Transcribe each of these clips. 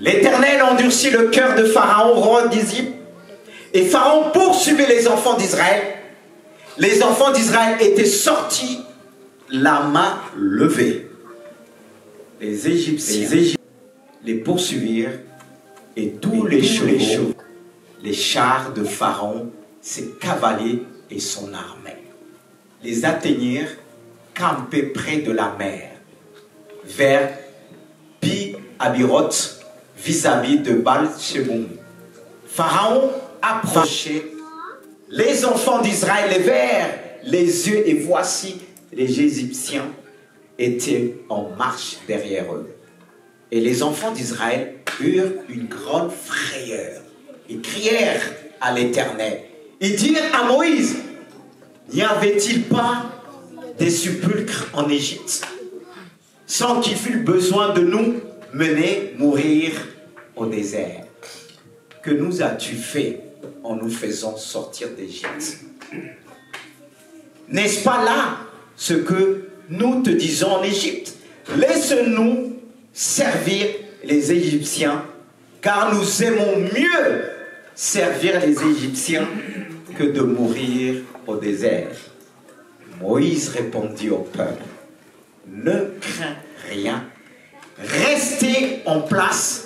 L'Éternel endurcit le cœur de Pharaon, roi d'Égypte, et Pharaon poursuivait les enfants d'Israël. Les enfants d'Israël étaient sortis, la main levée. Les Égyptiens les poursuivirent, et tous les chevaux, les chars de Pharaon, ses cavaliers et son armée, les atteignirent, campés près de la mer, vers Pi-Hahiroth, vis-à-vis de Baal-Sheboum. Pharaon approchait, les enfants d'Israël levèrent les yeux, et voici, les Égyptiens étaient en marche derrière eux. Et les enfants d'Israël eurent une grande frayeur. Ils crièrent à l'Éternel. Ils dirent à Moïse, n'y avait-il pas des sépulcres en Égypte, sans qu'il fût besoin de nous mener mourir au désert? Que nous as-tu fait en nous faisant sortir d'Égypte? N'est-ce pas là ce que nous te disons en Égypte? Laisse-nous servir les Égyptiens, car nous aimons mieux servir les Égyptiens que de mourir au désert. Moïse répondit au peuple, ne crains rien, restez en place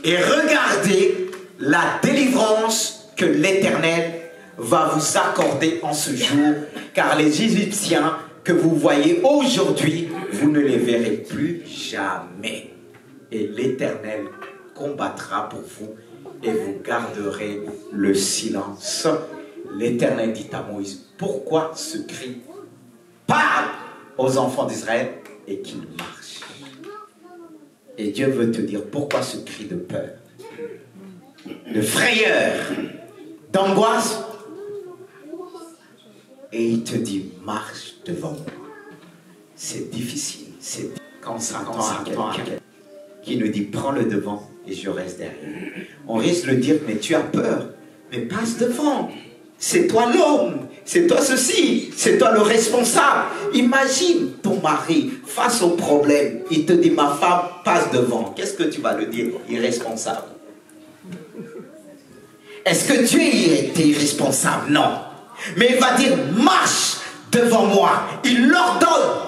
et regardez la délivrance que l'Éternel va vous accorder en ce jour, car les Égyptiens que vous voyez aujourd'hui, vous ne les verrez plus jamais. Et l'Éternel combattra pour vous et vous garderez le silence. L'Éternel dit à Moïse, pourquoi ce cri? Parle aux enfants d'Israël et qu'ils marchent. Et Dieu veut te dire, pourquoi ce cri de peur, de frayeur, d'angoisse? Et il te dit, marche devant moi. C'est difficile. C'est quand ça attend à quelqu'un qui nous dit, prends le devant et je reste derrière. On risque de dire, mais tu as peur. Mais passe devant. C'est toi l'homme. C'est toi ceci. C'est toi le responsable. Imagine ton mari face au problème. Il te dit, ma femme, passe devant. Qu'est-ce que tu vas le dire? Irresponsable. Est-ce que Dieu est irresponsable? Non. Mais il va dire, marche devant moi. Il l'ordonne.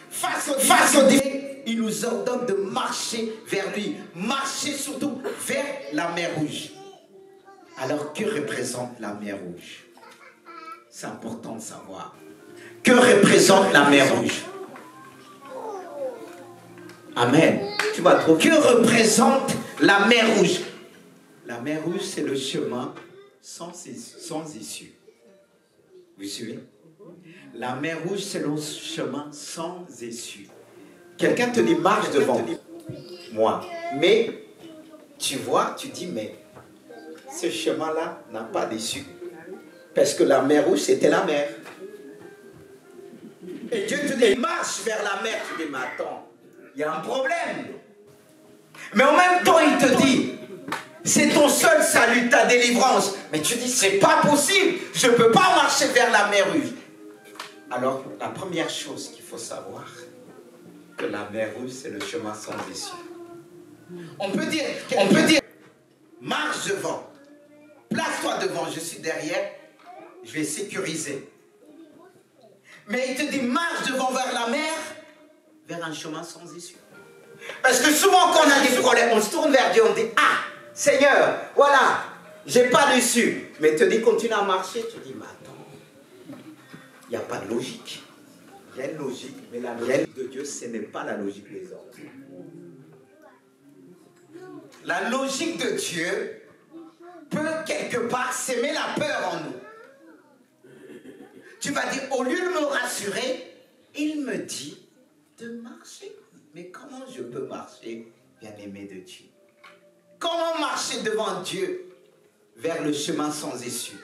Face au défi, il nous ordonne de marcher vers lui. Marcher surtout vers la mer Rouge. Alors, que représente la mer Rouge? C'est important de savoir. Que représente la mer Rouge? Amen. Tu vas trouver. Que représente la mer Rouge? La mer Rouge, c'est le chemin sans issue. Vous suivez? La mer Rouge, c'est le chemin sans issue. Quelqu'un te dit, marche devant moi. Mais, tu vois, tu dis, mais ce chemin-là n'a pas d'issue. Parce que la mer Rouge, c'était la mer. Et Dieu te dit, marche vers la mer. Tu dis, mais attends, il y a un problème. Mais en même temps, il te dit, c'est ton seul salut, ta délivrance. Mais tu dis, c'est pas possible. Je ne peux pas marcher vers la mer Rouge. Alors, la première chose qu'il faut savoir, que la mer Rouge, c'est le chemin sans issue. On peut dire, marche devant. Place-toi devant, je suis derrière. Je vais sécuriser. Mais il te dit, marche devant vers la mer, vers un chemin sans issue. Parce que souvent, quand on a des problèmes, on se tourne vers Dieu, on dit, ah, Seigneur, voilà, j'ai pas d'issue. Mais il te dit, continue à marcher. Tu dis, mais attends, il n'y a pas de logique. Il y a une logique, mais la logique de Dieu, ce n'est pas la logique des hommes. La logique de Dieu peut quelque part s'aimer la peur en nous. Tu vas dire, au lieu de me rassurer, il me dit de marcher. Mais comment je peux marcher, bien-aimé de Dieu? Comment marcher devant Dieu vers le chemin sans issue?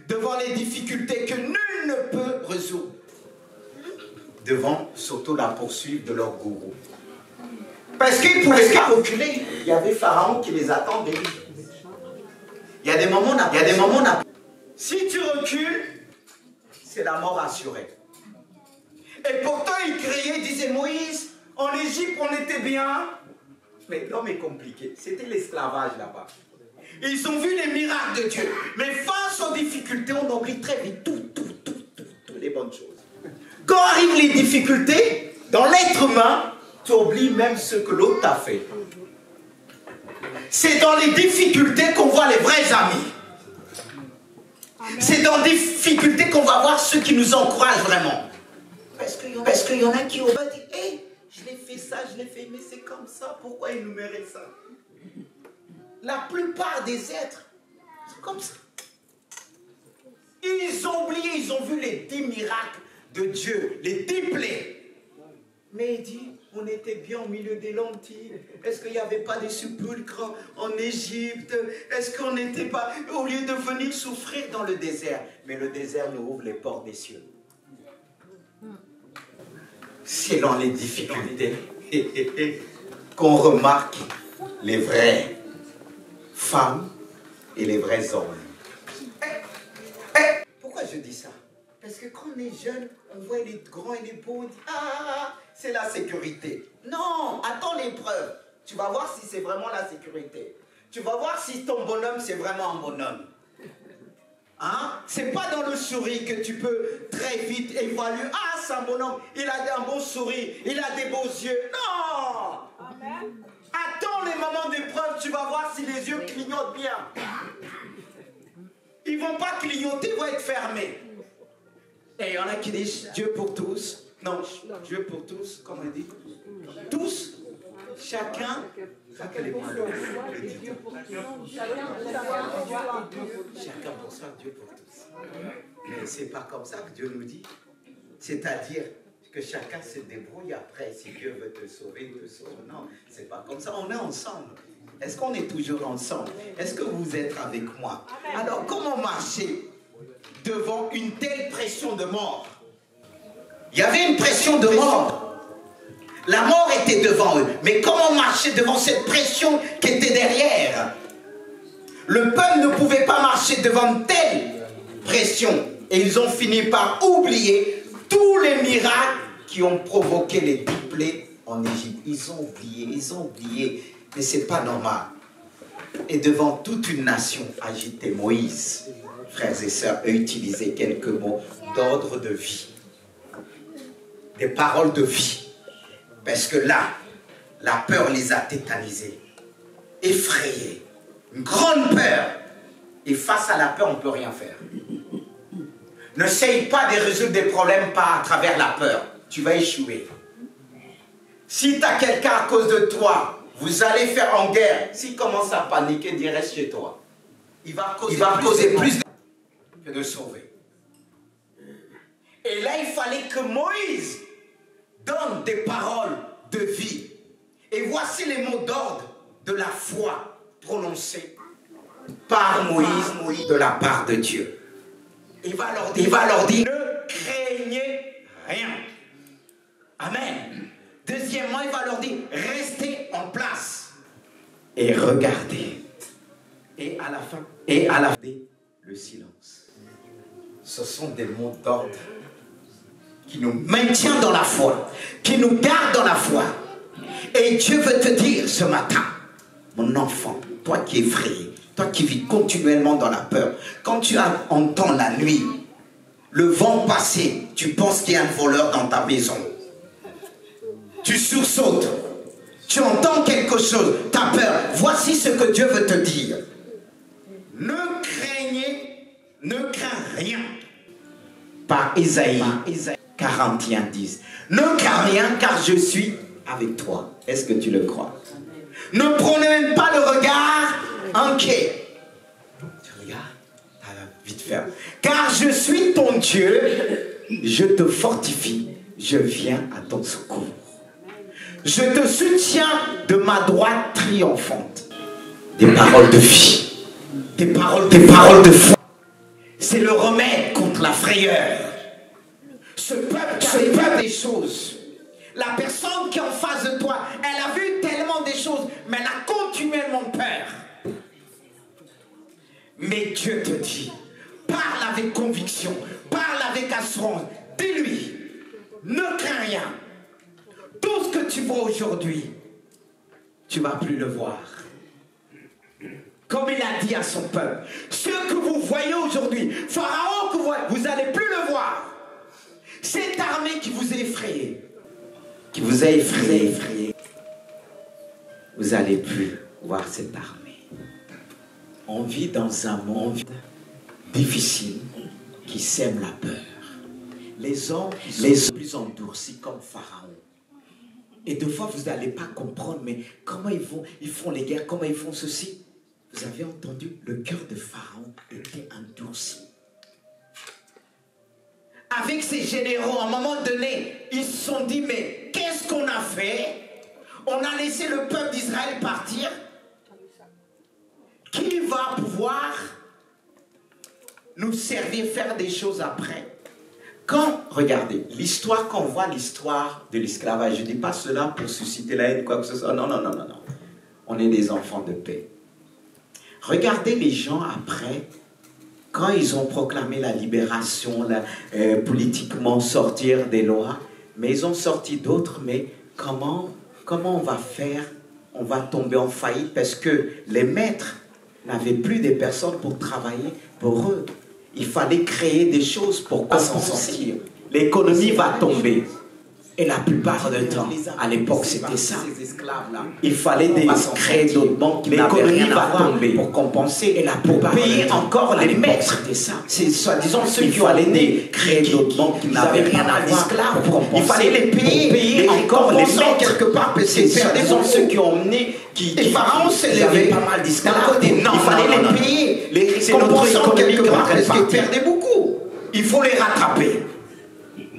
Devant les difficultés que nul ne peut résoudre. Devant surtout la poursuite de leur gourou. Parce qu'ils ne pouvaient pas reculer. Il y avait Pharaon qui les attendait. Il y a des moments, si tu recules, c'est la mort assurée. Et pourtant, il criait, il disait, Moïse, en Égypte, on était bien. Mais l'homme est compliqué. C'était l'esclavage là-bas. Ils ont vu les miracles de Dieu. Mais face aux difficultés, on oublie très vite toutes les bonnes choses. Quand arrivent les difficultés, dans l'être humain, tu oublies même ce que l'autre t'a fait. C'est dans les difficultés qu'on voit les vrais amis. C'est dans les difficultés qu'on va voir ceux qui nous encouragent vraiment. Parce qu'il y en a qui ont dit, hey, je l'ai fait ça, je l'ai fait, mais c'est comme ça, pourquoi il nous mérite ça? La plupart des êtres, c'est comme ça. Ils ont oublié, ils ont vu les 10 miracles de Dieu, les 10 plaies. Mais il dit, on était bien au milieu des lentilles. Est-ce qu'il n'y avait pas des sépulcres en Égypte? Est-ce qu'on n'était pas, au lieu de venir souffrir dans le désert? Mais le désert nous ouvre les portes des cieux. C'est dans les difficultés qu'on remarque les vraies femmes et les vrais hommes. Pourquoi je dis ça? Parce que quand on est jeune, on voit les grands et les beaux, on dit « Ah, c'est la sécurité ». Non, attends l'épreuve. Tu vas voir si c'est vraiment la sécurité. Tu vas voir si ton bonhomme, c'est vraiment un bonhomme. Hein? C'est pas dans le sourire que tu peux très vite évaluer. Ah, c'est un bonhomme, il a un bon sourire, il a des beaux yeux. Non! Amen. Attends les moments d'épreuve, tu vas voir si les yeux clignotent bien. Ils vont pas clignoter, ils vont être fermés. Et il y en a qui disent Dieu pour tous. Non, Dieu pour tous, comme on dit. Tous, chacun les prend le Dieu pour tous. Chacun pour soi, Dieu pour tous. Mais c'est pas comme ça que Dieu nous dit. C'est-à-dire que chacun se débrouille après. Si Dieu veut te sauver, il te sauve. Non, c'est pas comme ça. On est ensemble. Est-ce qu'on est toujours ensemble? Est-ce que vous êtes avec moi? Alors, comment marcher devant une telle pression de mort? Il y avait une pression de mort. La mort était devant eux. Mais comment marcher devant cette pression qui était derrière? Le peuple ne pouvait pas marcher devant une telle pression. Et ils ont fini par oublier tous les miracles qui ont provoqué les 10 plaies en Égypte. Ils ont oublié. Mais ce n'est pas normal. Et devant toute une nation agitée, Moïse, frères et sœurs, a utilisé quelques mots d'ordre de vie. Des paroles de vie. Parce que là, la peur les a tétanisés, effrayés. Une grande peur. Et face à la peur, on ne peut rien faire. N'essaye pas de résoudre des problèmes par à travers la peur. Tu vas échouer. Si tu as quelqu'un à cause de toi, vous allez faire en guerre. S'il commence à paniquer, dis reste chez toi. Il va causer plus que de sauver. Et là, il fallait que Moïse donne des paroles de vie. Et voici les mots d'ordre de la foi prononcés par Moïse de la part de Dieu. Il va leur dire, ne craignez rien. Amen. Deuxièmement, il va leur dire, restez en place et regardez. Et à la fin, le silence. Ce sont des mots d'ordre qui nous maintient dans la foi, qui nous garde dans la foi. Et Dieu veut te dire ce matin, mon enfant, toi qui es effrayé, toi qui vis continuellement dans la peur, quand tu entends la nuit, le vent passer, tu penses qu'il y a un voleur dans ta maison. Tu sursautes, tu entends quelque chose, tu as peur. Voici ce que Dieu veut te dire. Ne crains rien. Par Isaïe 41:10. Ne crains rien car je suis avec toi. Est-ce que tu le crois? Ne prenez même pas le regard inquiet. Tu regardes, tu as vite fait. Car je suis ton Dieu, je te fortifie, je viens à ton secours. Je te soutiens de ma droite triomphante. Des paroles de vie, des paroles de foi. C'est le remède contre la frayeur. Ce peuple des choses. La personne qui est en face de toi, elle a vu tellement des choses, mais elle a continuellement peur. Mais Dieu te dit, parle avec conviction, parle avec assurance. Dis-lui, ne crains rien. Tout ce que tu vois aujourd'hui, tu ne vas plus le voir. Comme il a dit à son peuple, ce que vous voyez aujourd'hui, Pharaon que vous n'allez plus le voir. Cette armée qui vous a effrayé, vous n'allez plus voir cette armée. On vit dans un monde difficile qui sème la peur. Les hommes sont plus endurcis comme Pharaon. Et deux fois, vous n'allez pas comprendre, mais comment ils font les guerres, comment ils font ceci. Vous avez entendu, le cœur de Pharaon était endurci. Avec ses généraux, à un moment donné, ils se sont dit, mais qu'est-ce qu'on a fait? On a laissé le peuple d'Israël partir. Qui va pouvoir nous servir, faire des choses après? Regardez, l'histoire, quand on voit l'histoire de l'esclavage, je ne dis pas cela pour susciter la haine, quoi que ce soit. Non. On est des enfants de paix. Regardez les gens après, quand ils ont proclamé la libération, politiquement sortir des lois, mais ils ont sorti d'autres, mais comment on va faire? On va tomber en faillite parce que les maîtres n'avaient plus de personnes pour travailler pour eux. Il fallait créer des choses pour s'en sortir. L'économie va tomber. Et la plupart du temps, à l'époque, c'était ça. Il fallait créer d'autres banques qui n'avaient rien à voir pour compenser. Et pour payer encore les maîtres. C'est soi-disant ceux qui allaient créer d'autres banques qui n'avaient rien à voir pour compenser. Il fallait les payer encore les maîtres quelque part. C'est soi-disant ceux qui ont mené. Et Pharaon s'est levé. Pas mal d'esclaves. Il fallait les payer. Les compensants quelque part parce qu'ils perdaient beaucoup. Il faut les rattraper.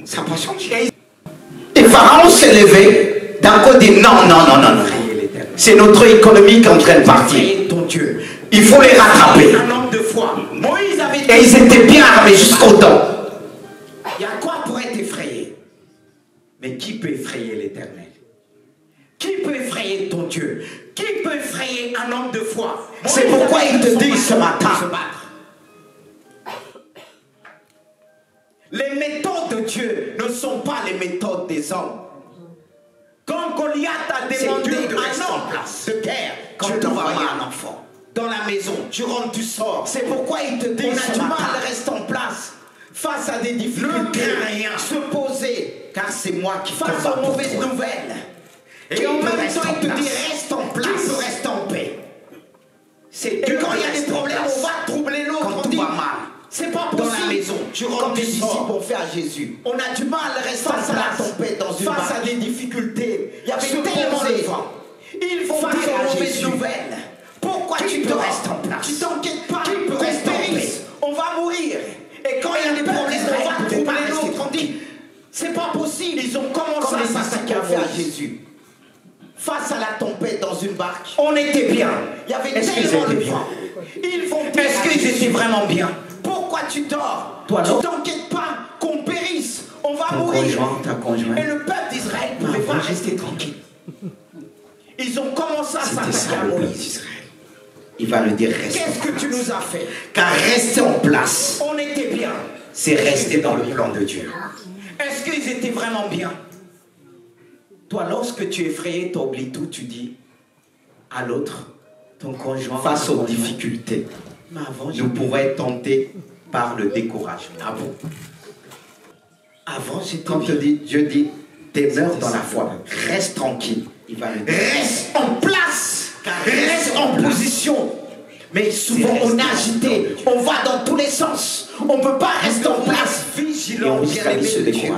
Ça n'a pas changé. Et Pharaon s'est levé, d'un côté, non. C'est notre économie qui est en train de partir. Ton Dieu. Il faut les rattraper. Un nombre de fois. Moïse avait dit, et ils étaient bien armés jusqu'au temps. Il y a quoi pour être effrayé? Mais qui peut effrayer l'Éternel? Qui peut effrayer ton Dieu? Qui peut effrayer un homme de foi? C'est pourquoi il te dit ce matin. Les méthodes de Dieu ne sont pas les méthodes des hommes. Quand Goliath a demandé un homme de guerre, quand tu envoies un enfant dans la maison, tu rentres, tu sors. C'est pourquoi il te dit on a du mal, reste en place face à des difficultés. Ne crains rien, se poser, car c'est moi qui face aux mauvaises nouvelles. Et en même temps, il te dit reste en place, reste en paix. Et quand il y a des problèmes, on va troubler l'autre, on dit mal. C'est pas possible. Dans la maison, tu rentres des ici pour faire Jésus. On a du mal à rester face à la tempête dans une face à des difficultés. Il y avait tellement de vent. Il faut face aux mauvaises nouvelles. Pourquoi tu te restes en place? Tu t'inquiètes pas. Qui peut rester en paix? On va mourir. Et quand il y a des problèmes, on va troubler l'autre. On dit, c'est pas possible. Ils ont commencé à s'attaquer à faire Jésus. Face à la tempête dans une barque, on était bien. Il y avait tellement de vent. Est-ce qu'ils étaient vraiment bien? Pourquoi tu dors? Toi, tu t'inquiètes pas qu'on périsse. On va mourir. Ta conjointe. Et le peuple d'Israël ne pouvait pas rester tranquille. Ils ont commencé à s'attaquer à Moïse. Il va le dire, reste. Qu'est-ce que tu nous as fait? Car rester en place, on était bien. C'est rester dans le plan de Dieu. Est-ce qu'ils étaient vraiment bien? Toi, lorsque tu es effrayé, tu oublies tout, tu dis à l'autre, ton conjoint, face aux difficultés, nous pourrons être tentés par le découragement. Ah bon? Avant, quand Dieu dit, demeure dans la foi, reste tranquille. Il va le dire. Reste en place, reste en position. Mais souvent, on est agité, on va dans tous les sens. On ne peut pas rester en place, vigilant, bien aimé de Dieu.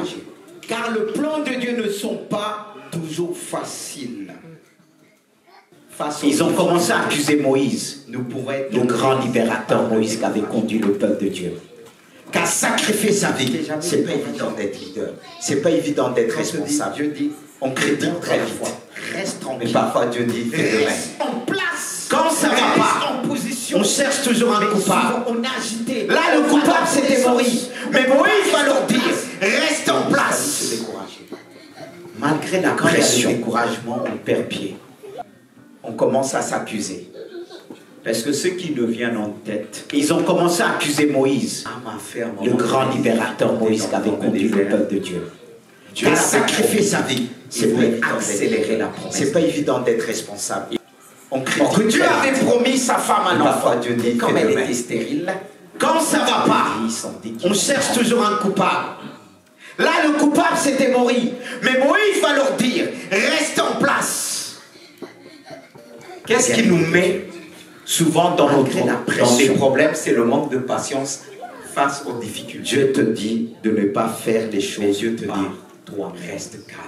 Car le plan de Dieu ne sont pas toujours faciles. Ils ont commencé à accuser Moïse, nous pourrons être le grand libérateur Moïse qui avait conduit le peuple de Dieu, qui a sacrifié sa vie. C'est pas évident d'être leader, c'est pas évident d'être responsable. Dieu dit, on critique très vite. Reste tranquille. Mais parfois Dieu dit, reste en place. Quand ça va pas, en position, on cherche toujours un coupable. On est agité. Là, le coupable c'était Moïse. Mais Moïse va leur dire, reste en place. Malgré la pression, le découragement, on perd pied. On commence à s'accuser. Parce que ceux qui nous viennent en tête, ils ont commencé à accuser Moïse, le grand libérateur Moïse qui avait conduit le peuple de Dieu. Qui a sacrifié sa vie C'est pas accélérer la promesse. C'est pas évident d'être responsable. Que Dieu avait promis sa femme un enfant. Dieu dit, comme elle était stérile, quand ça va pas, on cherche toujours un coupable. Là, le coupable, c'était Moïse. Mais Moïse va leur dire, reste en place. Qu'est-ce qui nous met souvent dans des problèmes? C'est le manque de patience face aux difficultés. Dieu te dit de ne pas faire les choses. Mais Dieu te dit, toi, reste calme.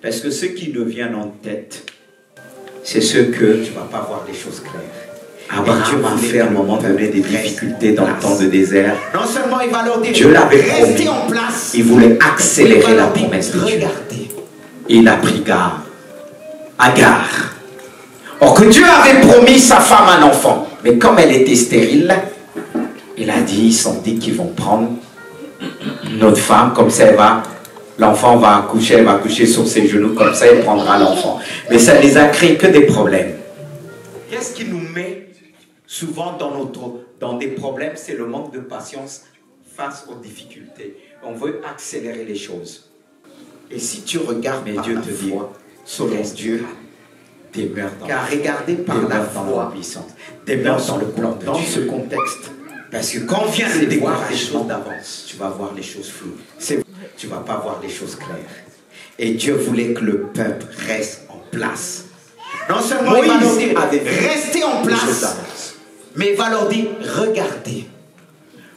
Parce que ce qui nous vient en tête, c'est ce que tu ne vas pas voir les choses claires. Dieu va faire à un moment donné des difficultés dans le temps de désert. Non seulement il va leur dire, Dieu l'avait promis, en place, il voulait accélérer la promesse de Dieu. Il a pris garde. Agar. Or que Dieu avait promis sa femme un enfant. Mais comme elle était stérile, il a dit, ils sont dit qu'ils vont prendre notre femme, comme ça elle va... L'enfant va accoucher, elle va coucher sur ses genoux, comme ça elle prendra l'enfant. Mais ça les a créé que des problèmes. Qu'est-ce qui nous met souvent dans des problèmes? C'est le manque de patience face aux difficultés. On veut accélérer les choses. Et si tu regardes par Dieu te dit, selon Dieu, demeure dans car regardez par la foi, demeure dans le plan de Dieu. Dans ce contexte. Parce que quand vient le découragement d'avance, tu vas voir les choses floues. Tu ne vas pas voir les choses claires. Et Dieu voulait que le peuple reste en place. Non seulement Moïse il va leur dire, restez en place, mais il va leur dire, regardez.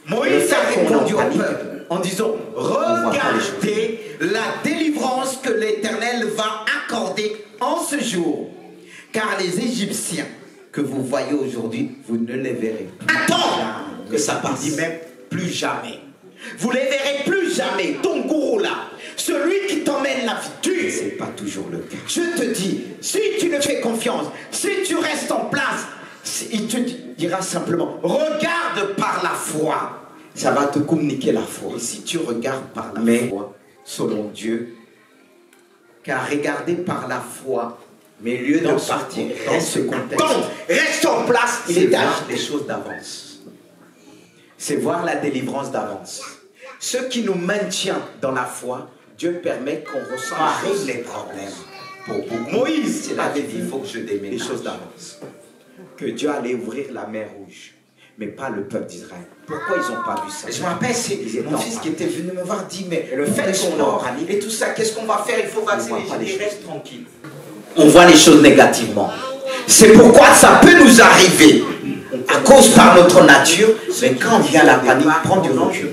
Moïse a répondu au peuple en disant, regardez la délivrance que l'Éternel va accorder en ce jour. Car les Égyptiens que vous voyez aujourd'hui, vous ne les verrez plus. Attends que ça passe. Il dit même plus jamais. Vous ne les verrez plus jamais. Ton gourou là, celui qui t'emmène la vie, ce n'est pas toujours le cas. Je te dis, si tu ne fais confiance, si tu restes en place, il te dira simplement, regarde par la foi. Ça va te communiquer la foi. Et si tu regardes par la foi, selon Dieu, car regarder par la foi, mais au lieu de partir, dans ce contexte, reste en place, il est voir les choses d'avance. C'est voir la délivrance d'avance. Ce qui nous maintient dans la foi, Dieu permet qu'on ressente les problèmes. Pour Moïse, il avait dit, il faut que je déménage. Les choses d'avance. Que Dieu allait ouvrir la mer Rouge, mais pas le peuple d'Israël. Pourquoi ils n'ont pas vu ça? Je me rappelle, c'est mon fils qui était venu me voir, dit, mais le fait qu'on a et tout ça, qu'est-ce qu'on va faire? Il faut vacciner les gens. Reste tranquille. On voit les choses négativement. C'est pourquoi ça peut nous arriver. À cause par notre nature, mais quand vient la panique, prends du recul.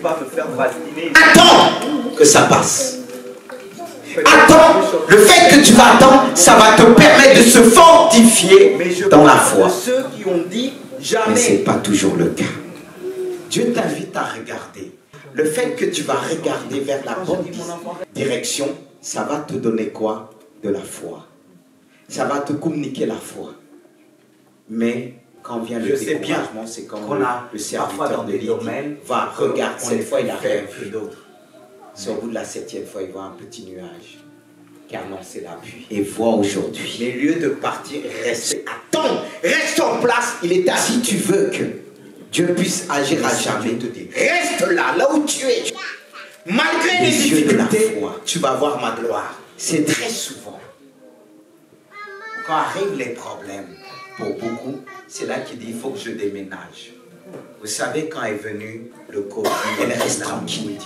Attends que ça passe. Attends, le fait que tu vas attendre, ça va te permettre de se fortifier dans la foi. Mais ce n'est pas toujours le cas. Dieu t'invite à regarder. Le fait que tu vas regarder vers la bonne direction, ça va te donner quoi? De la foi. Ça va te communiquer la foi. Mais quand vient le découragement, c'est comme le serviteur de l'île va regarder. Cette fois, il a rien vu d'autre. C'est au bout de la 7e fois, il voit un petit nuage qui annonçait la pluie. Et voit aujourd'hui. Mais au lieu de partir, reste. Attends, reste en place. Il est là. Si tu veux que Dieu puisse agir à jamais, te dire, reste là, là où tu es. Malgré les difficultés, tu vas voir ma gloire. C'est très souvent. Quand arrivent les problèmes, pour beaucoup, c'est là qu'il dit, il faut que je déménage. Vous savez, quand est venu le Covid, elle reste tranquille,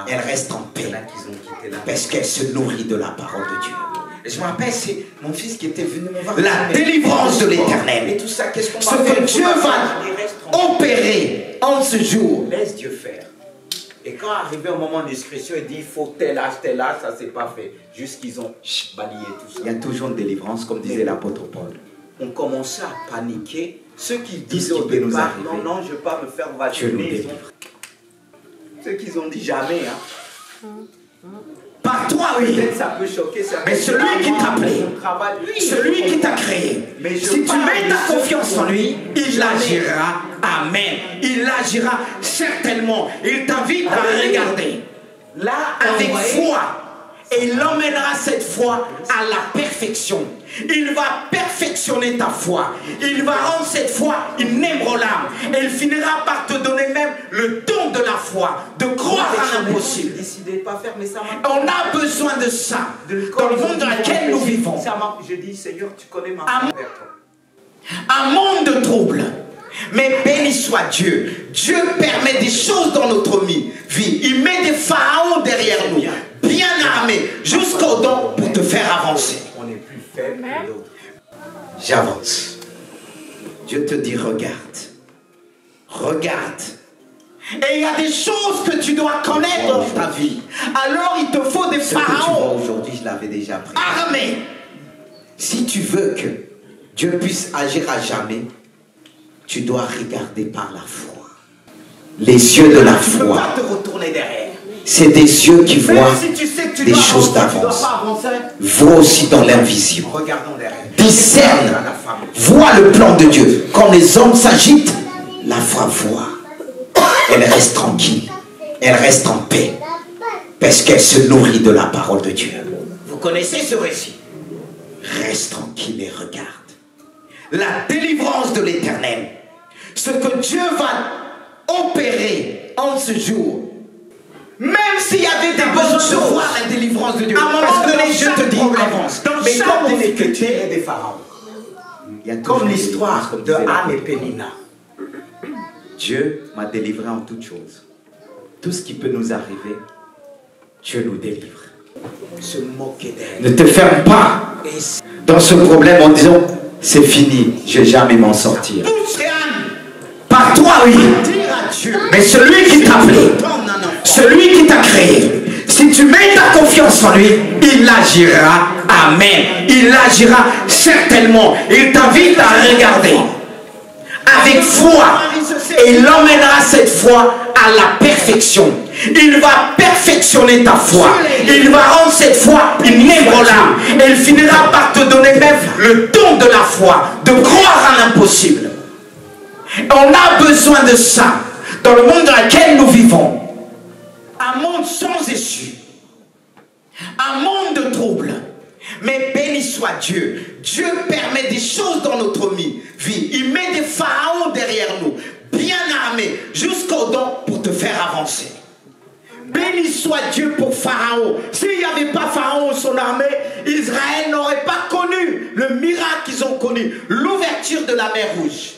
elle reste en paix, parce qu'elle se nourrit de la parole de Dieu. Et je me rappelle, c'est mon fils qui était venu me voir. La délivrance de l'Éternel. Et tout ça, qu'est-ce qu'on va faire? Ce que Dieu va opérer en ce jour. Laisse Dieu faire. Et quand arrivé au moment de discrétion, il dit, il faut tel âge, ça s'est pas fait. Juste qu'ils ont balayé tout ça. Il y a toujours une délivrance, comme disait l'apôtre Paul. On commençait à paniquer. Ceux qui disaient au départ, non, je ne vais pas me faire vacciner. Ceux qui ont dit jamais. Hein. Par toi, oui. Ça peut choquer. Mais celui qui t'a appelé, celui qui t'a créé, si tu mets ta confiance en lui, il agira. Amen. Il agira certainement. Il t'invite à regarder. Là, avec foi. Et il emmènera cette foi à la perfection. Il va perfectionner ta foi. Il va rendre cette foi inébranlable. Et il finira par te donner même le don de la foi, de croire à l'impossible. On a besoin de ça dans le monde dans lequel nous vivons. Je dis, Seigneur, tu connais ma foi. Un monde de troubles. Mais béni soit Dieu. Dieu permet des choses dans notre vie. Il met des pharaons derrière nous, bien armés, jusqu'au don pour te faire avancer. On est plus faible que d'autres. J'avance. Dieu te dit, regarde. Regarde. Et il y a des choses que tu dois connaître dans ta vie. Alors il te faut des pharaons. Aujourd'hui, je l'avais déjà pris. Armés. Si tu veux que Dieu puisse agir à jamais, tu dois regarder par la foi. Les yeux de la foi. Tu ne peux pas te retourner derrière. C'est des yeux qui voient des choses d'avance. Voient aussi dans l'invisible. Regardons derrière. Discerne. Voit le plan de Dieu. Quand les hommes s'agitent, la foi voit. Elle reste tranquille. Elle reste en paix. Parce qu'elle se nourrit de la parole de Dieu. Vous connaissez ce récit? Reste tranquille et regarde. La délivrance de l'Éternel. Ce que Dieu va opérer en ce jour. Même s'il y avait des bonnes choses, voir la délivrance de Dieu. À un moment donné, je te dis, avance. Mais comme difficulté des pharaons. Comme l'histoire de Anne et Pénina. Dieu m'a délivré en toutes choses. Tout ce qui peut nous arriver, Dieu nous délivre. Se moquer d'elle. Ne te ferme pas dans ce problème en disant c'est fini, je ne vais jamais m'en sortir. Par toi, oui. Mais celui qui t'a appelé, celui qui t'a créé, si tu mets ta confiance en lui, il agira. Amen. Il agira certainement. Il t'invite à regarder avec foi. Et il emmènera cette foi à la perfection. Il va perfectionner ta foi. Il va rendre cette foi inébranlable. Et il finira par te donner même le don de la foi, de croire à l'impossible. On a besoin de ça dans le monde dans lequel nous vivons. Un monde sans issue. Un monde de troubles. Mais béni soit Dieu. Dieu permet des choses dans notre vie. Il met des pharaons derrière nous, bien armés, jusqu'au don pour te faire avancer. Béni soit Dieu pour Pharaon. S'il n'y avait pas Pharaon et son armée, Israël n'aurait pas connu le miracle qu'ils ont connu, l'ouverture de la mer Rouge.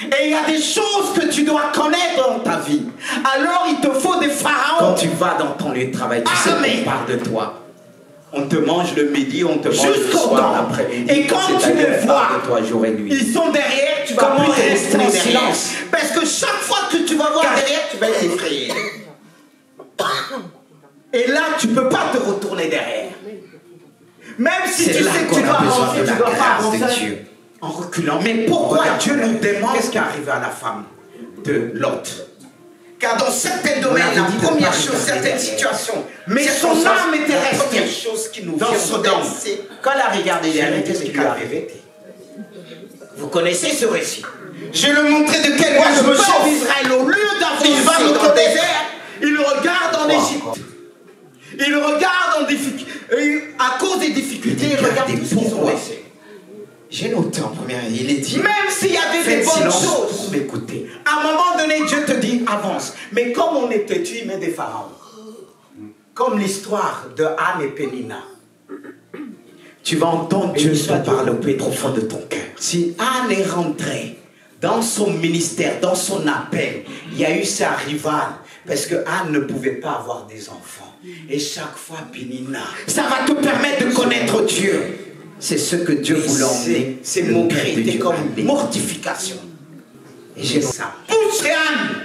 Et il y a des choses que tu dois connaître dans ta vie. Alors il te faut des pharaons. Quand tu vas dans ton lieu de travail, tu sais qu'on parle de toi. On te mange le midi, on te mange le soir, l'après-midi. Et quand tu les vois, de toi, jour et nuit. Ils sont derrière, tu vas plus rester en silence. Parce que chaque fois que tu vas voir derrière, tu vas être effrayé. Et là, tu ne peux pas te retourner derrière. Même si tu sais que tu dois avancer, tu dois pas avancer en reculant. Mais pourquoi Dieu nous demande? Qu'est-ce qui est arrivé à la femme de Lot? Car dans certains domaines, la première chose, certaines situations, mais son âme était restée. Chose qui nous dans son âme. Quand elle a regardé derrière, qu'est-ce qui lui est arrivé? Vous connaissez ce récit? Je le montrais de quel mois je me sauve Israël au lieu d'avancer dans le désert. Il regarde en Égypte. Il regarde en difficulté. À cause des difficultés, il regarde tout ce qu'ils ont laissé. J'ai noté en première, il est dit, même s'il y avait des bonnes choses, m'écouter. À un moment donné, Dieu te dit, avance. Mais comme on est têtu, il met des pharaons. Comme l'histoire de Anne et Pénina. Tu vas entendre Dieu te parler au plus profond de ton cœur. Si Anne est rentrée dans son ministère, dans son appel, il y a eu sa rivale. Parce que Anne ne pouvait pas avoir des enfants. Et chaque fois, Pénina. Ça va te permettre de connaître Dieu. C'est ce que Dieu voulait emmener. C'est moquerie, comme mortification. Et j'ai ça. Pousse Anne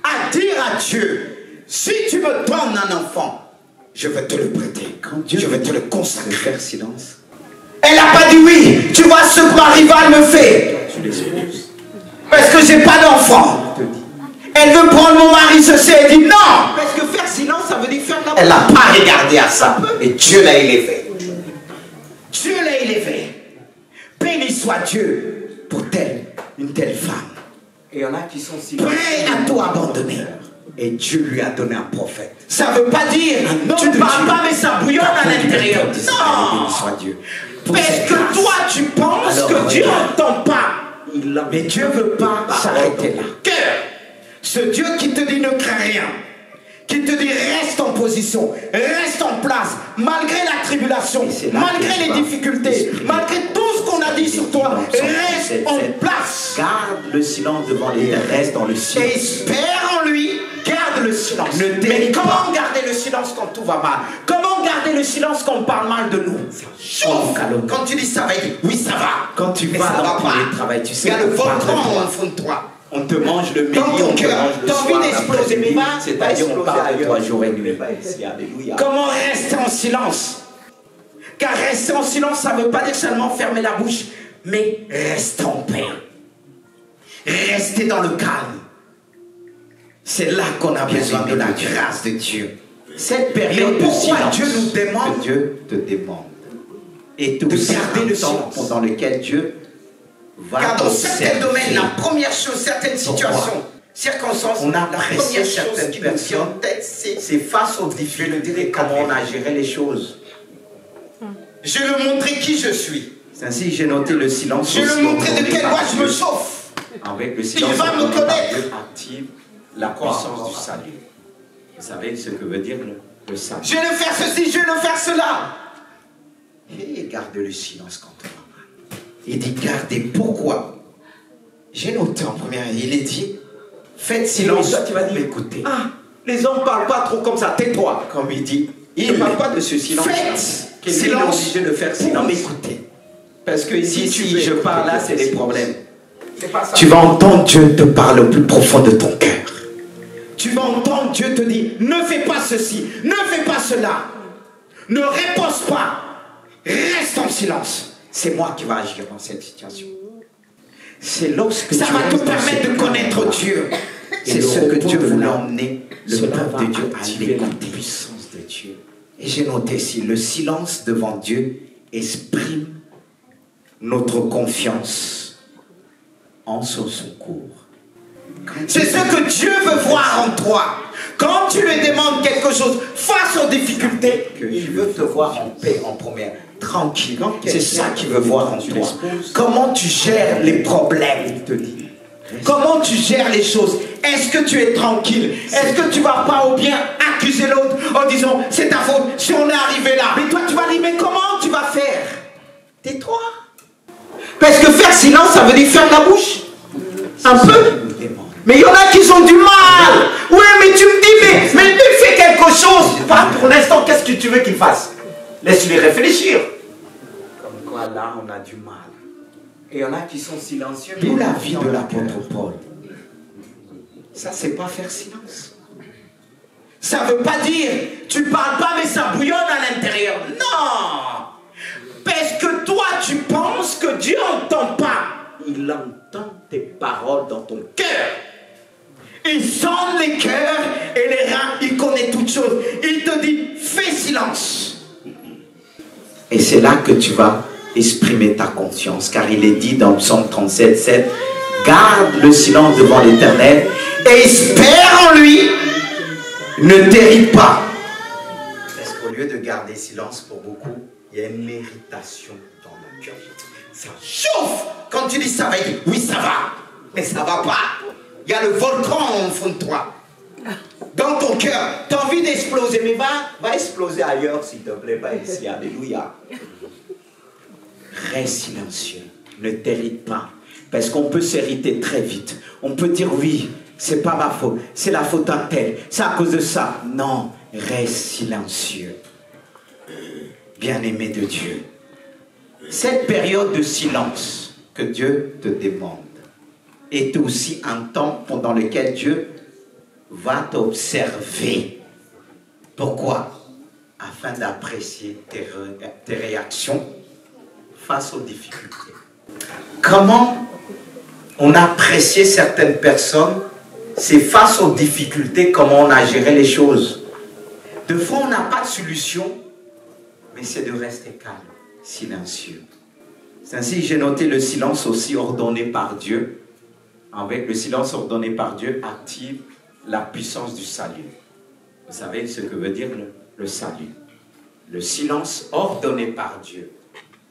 à dire à Dieu, si tu me donnes un enfant, je vais te le prêter. Quand Dieu je vais te le consacrer. Faire silence. Elle n'a pas dit oui. Tu vois ce que ma rivale me fait. Tu l'exposes. Parce que j'ai pas d'enfant. Elle veut prendre mon mari, ceci. Elle dit non. Parce que faire silence, ça veut dire faire la. Elle n'a pas regardé à ça. Et Dieu l'a élevé. Dieu l'a élevé. Béni soit Dieu pour une telle femme. Et il y en a qui sont si prêts à tout abandonner. Et Dieu lui a donné un prophète. Ça ne veut pas dire tu ne parles pas mais ça bouillonne à l'intérieur. Non. Soit Dieu. Parce que toi tu penses que Dieu n'entend pas. Mais Dieu ne veut pas s'arrêter là. Cœur. Ce Dieu qui te dit ne crains rien. Qui te dit reste en position, reste en place, malgré la tribulation, malgré les difficultés, malgré tout ce qu'on a dit sur toi, reste en place. Garde le silence devant les reste dans le silence. Et espère en lui, garde le silence. Mais comment garder le silence quand tout va mal? Comment garder le silence quand on parle mal de nous? Quand tu dis ça va, oui ça va. Quand tu vas dans le travail, tu sais, il y a le volcan au fond de toi. On te mange le midi, on te mange le soir. T'as envie d'exploser, mais c'est-à-dire on parle de toi jour et nuit. Comment rester en silence? Car rester en silence, ça ne veut pas dire seulement fermer la bouche, mais rester en paix. Rester dans le calme. C'est là qu'on a besoin de la grâce de Dieu. Cette période de silence, Dieu nous demande, que Dieu te demande, et de garder le silence pendant lequel Dieu va. Car dans certains domaines, la première chose, certaines situations, circonstances, on a apprécié certaines personnes, c'est face aux difficultés, comment on a géré les choses. Je lui montrer qui je suis. C'est ainsi que j'ai noté le silence. Je lui montrer de quelle voie je me chauffe. Avec le silence, il va me connaître. Dieu active la puissance du salut. Vous savez ce que veut dire le salut. Je vais le faire ceci, je vais le faire cela. Et garde le silence quand on va mal. Il dit gardez. Pourquoi? J'ai noté en première, il est dit faites silence. Toi, tu vas dire écoutez. Ah, les hommes ne parlent pas trop comme ça, tais-toi. Comme il dit, il ne parle pas de ce silence. Faites silence. Obligé de faire silence. Non, écoutez. Parce que ici, si je parle là, c'est des problèmes. Tu vas entendre Dieu te parler au plus profond de ton cœur. Tu vas entendre Dieu te dire ne fais pas ceci, ne fais pas cela. Ne réponds pas. Reste en silence. C'est moi qui vais agir dans cette situation. C'est lorsque ça va te permettre de connaître Dieu. C'est ce que Dieu voulait emmener le peuple de Dieu à l'écouter. La puissance de Dieu. Et j'ai noté ici, le silence devant Dieu exprime notre confiance en son secours. C'est ce que Dieu veut voir en toi. Quand tu lui demandes quelque chose face aux difficultés, il veut te voir en paix, en première, tranquille. C'est ça qu'il veut voir en toi. Comment tu gères les problèmes, il te dit. Comment tu gères les choses? Est-ce que tu es tranquille? Est-ce que tu ne vas pas ou bien accuser l'autre en disant c'est ta faute si on est arrivé là? Mais toi tu vas dire mais comment tu vas faire? Tais-toi. Parce que faire silence ça veut dire fermer la bouche. Un peu. Mais il y en a qui ont du mal. Oui, mais tu me dis, mais lui fait quelque chose. Pas pour l'instant, qu'est-ce que tu veux qu'il fasse? Laisse-lui réfléchir. Comme quoi, là, on a du mal. Et il y en a qui sont silencieux. D'où la vie de l'apôtre Paul. Ça, c'est pas faire silence. Ça ne veut pas dire, tu ne parles pas, mais ça bouillonne à l'intérieur. Non. Parce que toi, tu penses que Dieu n'entend pas. Il entend tes paroles dans ton cœur. Il sonde les cœurs et les reins, il connaît toutes choses. Il te dit, fais silence. Et c'est là que tu vas exprimer ta conscience, car il est dit dans Psaume 37, 7, garde le silence devant l'Éternel et espère en lui, ne t'irrite pas. Parce qu'au lieu de garder silence pour beaucoup, il y a une irritation dans le cœur. Ça chauffe. Quand tu dis ça va, oui ça va, mais ça va pas. Il y a le volcan au fond de toi. Dans ton cœur, tu as envie d'exploser, mais va exploser ailleurs s'il te plaît, pas ici. Alléluia. Reste silencieux, ne t'irrite pas. Parce qu'on peut s'irriter très vite. On peut dire oui, c'est pas ma faute, c'est la faute à tel, c'est à cause de ça. Non, reste silencieux. Bien-aimé de Dieu. Cette période de silence que Dieu te demande est aussi un temps pendant lequel Dieu va t'observer. Pourquoi? Afin d'apprécier tes réactions face aux difficultés. Comment on a apprécié certaines personnes, c'est face aux difficultés, comment on a géré les choses. De fois, on n'a pas de solution, mais c'est de rester calme, silencieux. C'est ainsi que j'ai noté le silence aussi ordonné par Dieu. Avec le silence ordonné par Dieu, active la puissance du salut. Vous savez ce que veut dire le salut? Le silence ordonné par Dieu.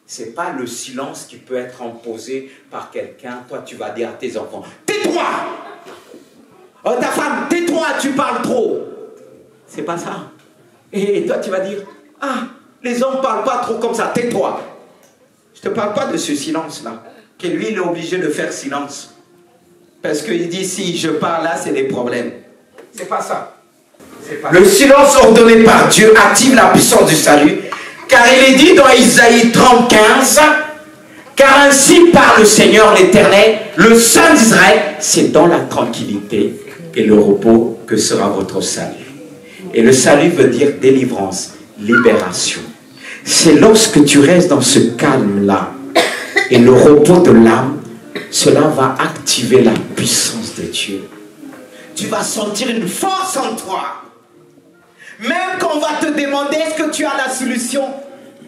Ce n'est pas le silence qui peut être imposé par quelqu'un. Toi, tu vas dire à tes enfants, tais-toi! Oh, ta femme, tais-toi, tu parles trop. C'est pas ça. Et toi, tu vas dire, ah, les hommes ne parlent pas trop comme ça, tais-toi. Je ne te parle pas de ce silence-là. Que lui, il est obligé de faire silence. Parce qu'il dit, si je parle là, c'est des problèmes. C'est pas ça. Le silence ordonné par Dieu active la puissance du salut. Car il est dit dans Isaïe 30:15, car ainsi parle le Seigneur l'Éternel, le Saint d'Israël, c'est dans la tranquillité et le repos que sera votre salut. Et le salut veut dire délivrance, libération. C'est lorsque tu restes dans ce calme-là et le repos de l'âme, cela va activer la puissance de Dieu. Tu vas sentir une force en toi. Même quand on va te demander est-ce que tu as la solution,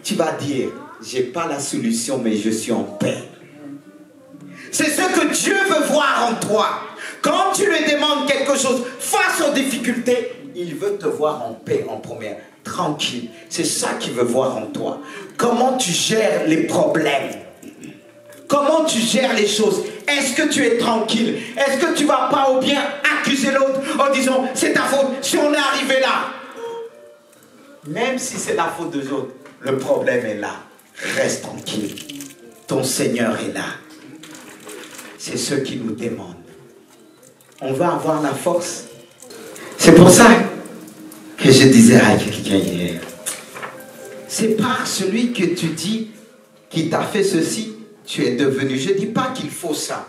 tu vas dire, j'ai pas la solution mais je suis en paix. C'est ce que Dieu veut voir en toi. Quand tu lui demandes quelque chose face aux difficultés, il veut te voir en paix en première, tranquille. C'est ça qu'il veut voir en toi. Comment tu gères les problèmes? Comment tu gères les choses? Est-ce que tu es tranquille? Est-ce que tu ne vas pas ou bien accuser l'autre en disant c'est ta faute si on est arrivé là? Même si c'est la faute des autres, le problème est là. Reste tranquille. Ton Seigneur est là. C'est ce qu'il nous demande. On va avoir la force. C'est pour ça que je disais à quelqu'un hier, c'est par celui que tu dis qui t'a fait ceci, tu es devenu. Je ne dis pas qu'il faut ça.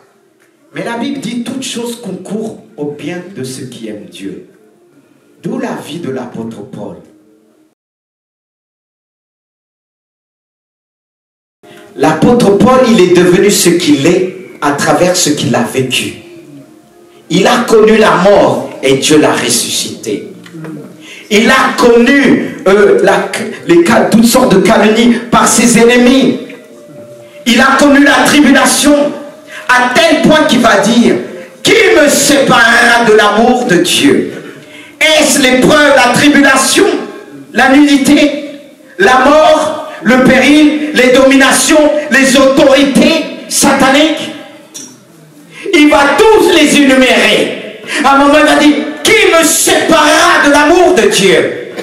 Mais la Bible dit toutes choses concourent au bien de ceux qui aiment Dieu. D'où la vie de l'apôtre Paul. L'apôtre Paul, il est devenu ce qu'il est à travers ce qu'il a vécu. Il a connu la mort et Dieu l'a ressuscité. Il a connu toutes sortes de calomnies par ses ennemis. Il a connu la tribulation à tel point qu'il va dire « Qui me séparera de l'amour de Dieu? Est-ce l'épreuve, la tribulation, la nudité, la mort, le péril, les dominations, les autorités sataniques ?» Il va tous les énumérer. À un moment, il va dire « Qui me séparera de l'amour de Dieu ?»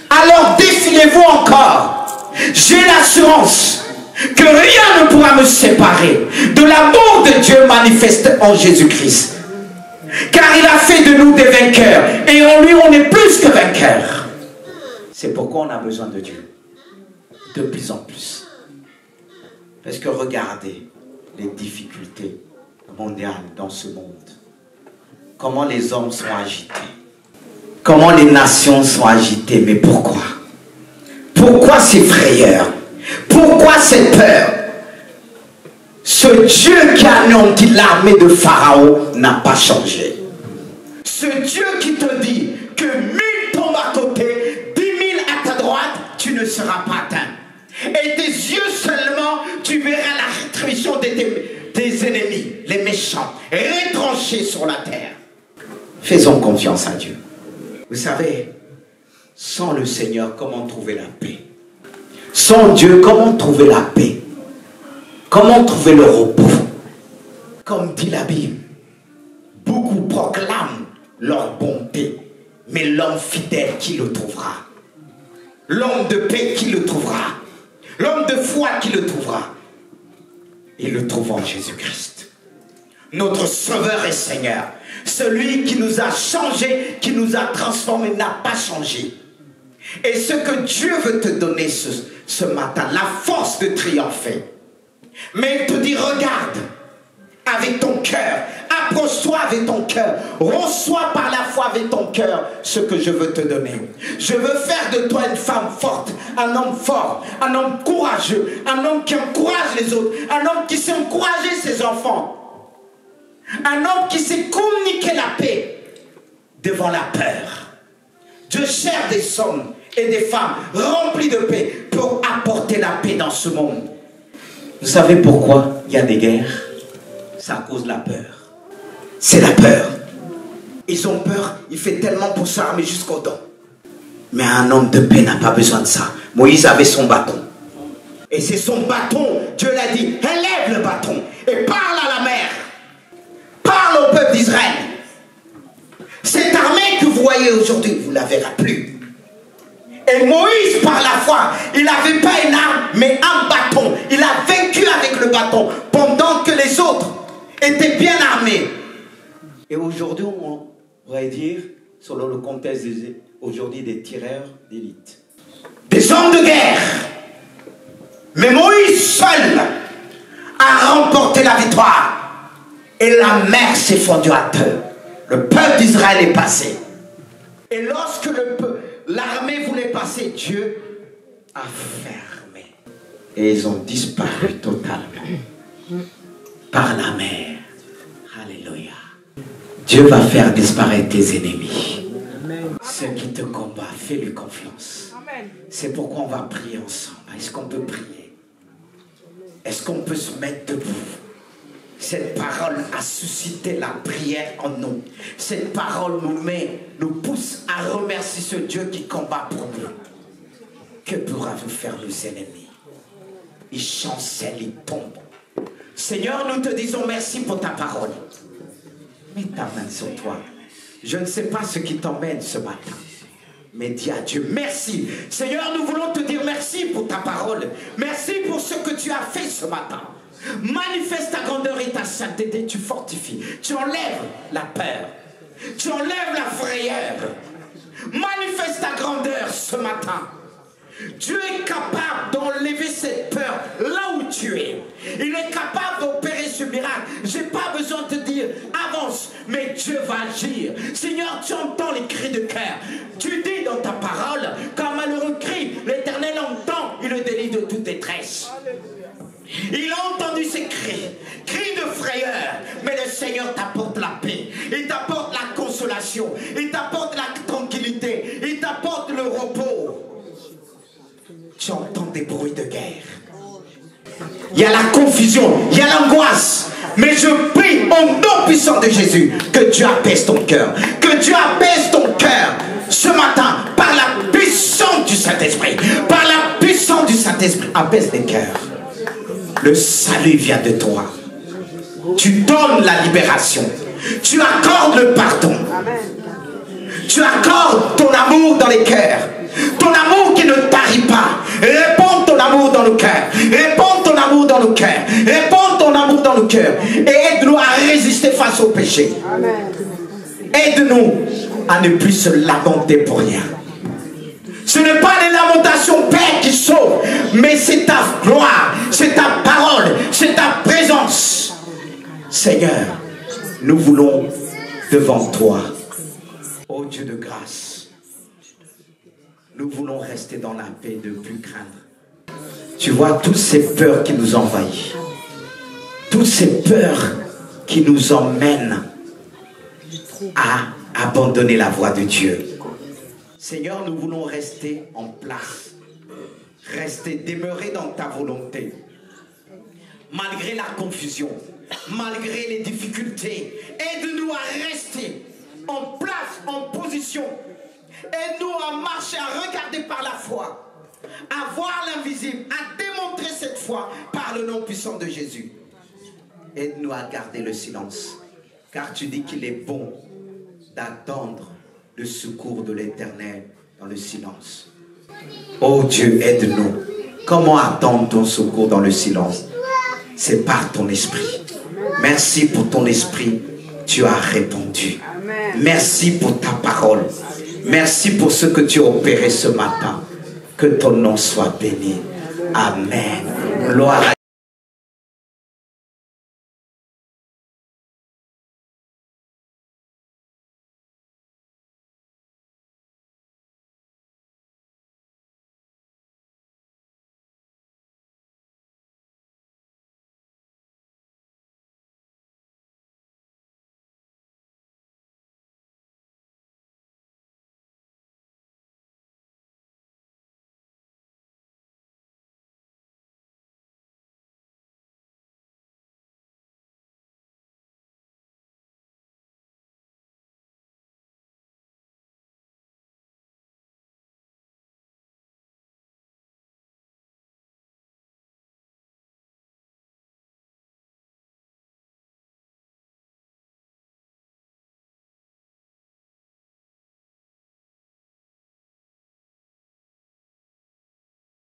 Alors défiez-vous encore. J'ai l'assurance que rien ne pourra me séparer de l'amour de Dieu manifesté en Jésus-Christ. Car il a fait de nous des vainqueurs. Et en lui, on est plus que vainqueurs. C'est pourquoi on a besoin de Dieu. De plus en plus. Parce que regardez les difficultés mondiales dans ce monde. Comment les hommes sont agités. Comment les nations sont agitées. Mais pourquoi? Pourquoi ces frayeurs? Pourquoi cette peur? Ce Dieu qui a anéanti l'armée de Pharaon n'a pas changé. Ce Dieu qui te dit que 1000 tombent à côté, 10 000 à ta droite, tu ne seras pas atteint. Et tes yeux seulement, tu verras la rétribution de tes ennemis, les méchants, retranchés sur la terre. Faisons confiance à Dieu. Vous savez, sans le Seigneur, comment trouver la paix? Sans Dieu, comment trouver la paix? Comment trouver le repos? Comme dit la Bible, beaucoup proclament leur bonté, mais l'homme fidèle, qui le trouvera? L'homme de paix, qui le trouvera? L'homme de foi, qui le trouvera? Il le trouve en Jésus-Christ, notre Sauveur et Seigneur. Celui qui nous a changés, qui nous a transformés, n'a pas changé. Et ce que Dieu veut te donner ce matin, la force de triompher. Mais il te dit, regarde avec ton cœur, approche-toi avec ton cœur, reçois par la foi avec ton cœur ce que je veux te donner. Je veux faire de toi une femme forte, un homme fort, un homme courageux, un homme qui encourage les autres, un homme qui sait encourager ses enfants, un homme qui sait communiquer la paix devant la peur. Dieu cherche des hommes et des femmes remplis de paix pour apporter la paix dans ce monde. Vous savez pourquoi il y a des guerres? C'est à cause de la peur. C'est la peur. Ils ont peur, il fait tellement pour s'armer jusqu'aux dents. Mais un homme de paix n'a pas besoin de ça. Moïse avait son bâton. Et c'est son bâton, Dieu l'a dit, élève le bâton et parle à la mer. Parle au peuple d'Israël. Cette armée que vous voyez aujourd'hui, vous ne la verrez plus. Et Moïse, par la foi, il n'avait pas une arme, mais un bâton. Il a vaincu avec le bâton, pendant que les autres étaient bien armés. Et aujourd'hui, on pourrait dire, selon le contexte aujourd'hui, des tireurs d'élite. Des hommes de guerre. Mais Moïse seul a remporté la victoire. Et la mer s'est fondue à deux. Le peuple d'Israël est passé. Et lorsque l'armée voulait passer, Dieu a fermé. Et ils ont disparu totalement. Par la mer. Alléluia. Dieu va faire disparaître tes ennemis. Ceux qui te combattent, fais-lui confiance. C'est pourquoi on va prier ensemble. Est-ce qu'on peut prier? Est-ce qu'on peut se mettre debout? Cette parole a suscité la prière en nous. Cette parole nous pousse à remercier ce Dieu qui combat pour nous. Que pourra-vous faire nos ennemis? Ils chancellent, ils tombent. Seigneur, nous te disons merci pour ta parole. Mets ta main sur toi. Je ne sais pas ce qui t'emmène ce matin. Mais dis à Dieu, merci. Seigneur, nous voulons te dire merci pour ta parole. Merci pour ce que tu as fait ce matin. Manifeste ta grandeur et ta sainteté, tu fortifies. Tu enlèves la peur. Tu enlèves la frayeur. Manifeste ta grandeur ce matin. Dieu est capable d'enlever cette peur là où tu es. Il est capable d'opérer ce miracle. Je n'ai pas besoin de te dire avance, mais Dieu va agir. Seigneur, tu entends les cris de cœur. Tu dis dans ta parole qu'un malheureux cri, l'Éternel entend, il le délivre de toute détresse. Il a entendu ces cris, cris de frayeur, mais le Seigneur t'apporte la paix, il t'apporte la consolation, il t'apporte la tranquillité, il t'apporte le repos. Tu entends des bruits de guerre. Il y a la confusion, il y a l'angoisse. Mais je prie au nom puissant de Jésus que Dieu apaise ton cœur. Que Dieu apaise ton cœur ce matin par la puissance du Saint-Esprit. Par la puissance du Saint-Esprit. Apaise les cœurs. Le salut vient de toi. Tu donnes la libération. Tu accordes le pardon. Tu accordes ton amour dans les cœurs. Ton amour qui ne tarit pas. Réponds ton amour dans le cœur. Réponds ton amour dans le cœur. Réponds ton amour dans le cœur. Et aide-nous à résister face au péché. Aide-nous à ne plus se lamenter pour rien. Ce n'est pas les lamentations, Père, qui sauvent, mais c'est ta gloire, c'est ta parole, c'est ta présence. Seigneur, nous voulons devant toi, ô Dieu de grâce, nous voulons rester dans la paix, de ne plus craindre. Tu vois toutes ces peurs qui nous envahissent, toutes ces peurs qui nous emmènent à abandonner la voie de Dieu. Seigneur, nous voulons rester en place, rester, demeurer dans ta volonté, malgré la confusion, malgré les difficultés. Aide-nous à rester en place, en position. Aide-nous à marcher, à regarder par la foi, à voir l'invisible, à démontrer cette foi par le nom puissant de Jésus. Aide-nous à garder le silence, car tu dis qu'il est bon d'attendre le secours de l'Éternel dans le silence. Oh Dieu, aide-nous. Comment attendre ton secours dans le silence? C'est par ton esprit. Merci pour ton esprit. Tu as répondu. Merci pour ta parole. Merci pour ce que tu as opéré ce matin. Que ton nom soit béni. Amen. Gloire à